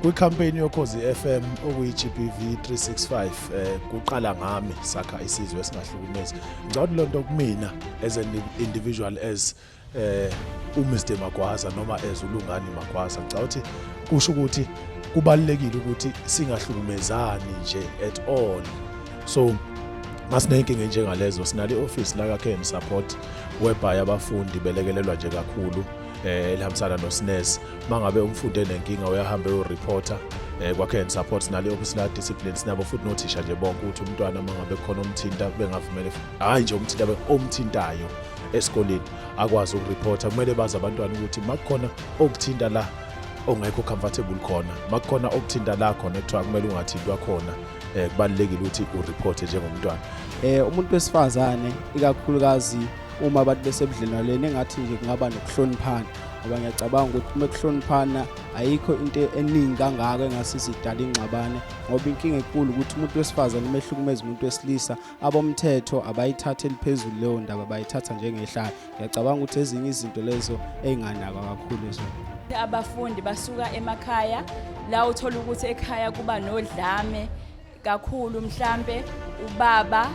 Kwi-campaign yoKhozi FM okuyi-GBV 365 kuqala ngami sakha isizwe esingahlukumezi. Ngicabanga lonto kumina as an individual as uMr Magwaza noma as uLungani Magwaza ngicabanga ukuthi kusho ukuthi kubalekile ukuthi singahlukumezani nje at all. So masinenkinga njengalezo sinale office la ka support whereby abafundi belekelelwa nje kakhulu elihambisana noSNES mangabe umfundi enenkinga uyahamba ureporter kwa support sinale office la discipline sinabo futhi nothisha nje bonke ukuthi umntwana mangabe khona umthinta bengavumele hayi nje umthinta omthintayo esikoleni akwazi ukureporta. Kumele bazi abantwana ukuthi makukhona okuthinta la ongekho comfortable khona, makukhona okuthinta la khona ekuthiwa kumele ungathintwa khona kubalekile ukuthi ureporte njengomntwana. Umuntu wesifazane ikakhulukazi uma abantu besebudlelwaneni engathi nje kungaba nokuhloniphana, ngoba ngiyacabanga ukuthi uma kuhloniphana ayikho into eningi kangako engasiza idala ingxabano, ngoba inkinga enkulu ukuthi umuntu wesifazane umehlukumeza umuntu wesilisa abomthetho abayithatheli phezulu leyo ndaba, abayithatha njengehlayo. Ngiyacabanga ukuthi ezinye izinto lezo einganaka kakhulu ezo. Abafundi basuka emakhaya la uthola ukuthi ekhaya kuba nodlame kakhulu, mhlambe ubaba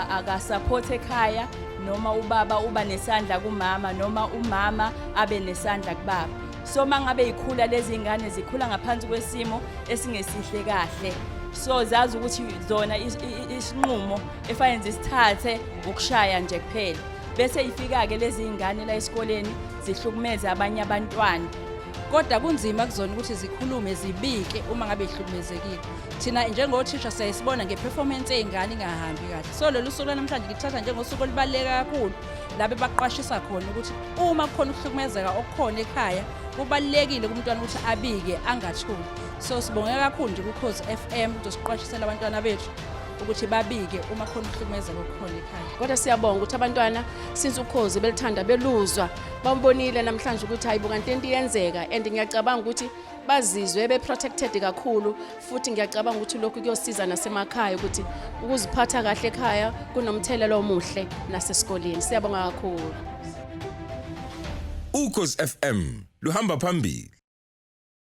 akasupport ekhaya noma ubaba uba nesandla kumama noma umama abe nesandla kubaba. So mangabe ikhula lezi ingane zikhula ngaphansi kwesimo esingesihle kahle, so zazi ukuthi zona isinqumo efanele sithathe ukushaya nje kuphela, bese ifika ke lezi ingane la esikoleni zihlukumeza abanye abantwana. Kodwa kunzima kuzona ukuthi zikhulume zibike uma ngabe ihlukumezekile. Thina njengothisha siyasibona ngeperformance yeingane ingahambi kahle. So lolu suku namhlanje ngithatha njengosuku olubaluleke kakhulu labe baqwashisa khona ukuthi uma kukhona ukuhlukumezeka okukhona ekhaya kubalekile kumntwana ukuthi abike angathuli. So sibonge kakhulu nje kuKhozi FM dosiqwashisela abantwana bethu ukuthi babike uma khona ukuhlukumezeka okukhona ekhaya. Kodwa siyabonga ukuthi abantwana since uKhozi belithanda beluzwa bambonile namhlanje ukuthi hayibo kanti into iyenzeka, and ngiyacabanga ukuthi bazizwe beprotected kakhulu, futhi ngiyacabanga ukuthi lokhu kuyosiza nasemakhaya ukuthi ukuziphatha kahle ekhaya kunomthelelo omuhle nasesikoleni. Siyabonga kakhulu. Ukhozi FM luhamba phambili.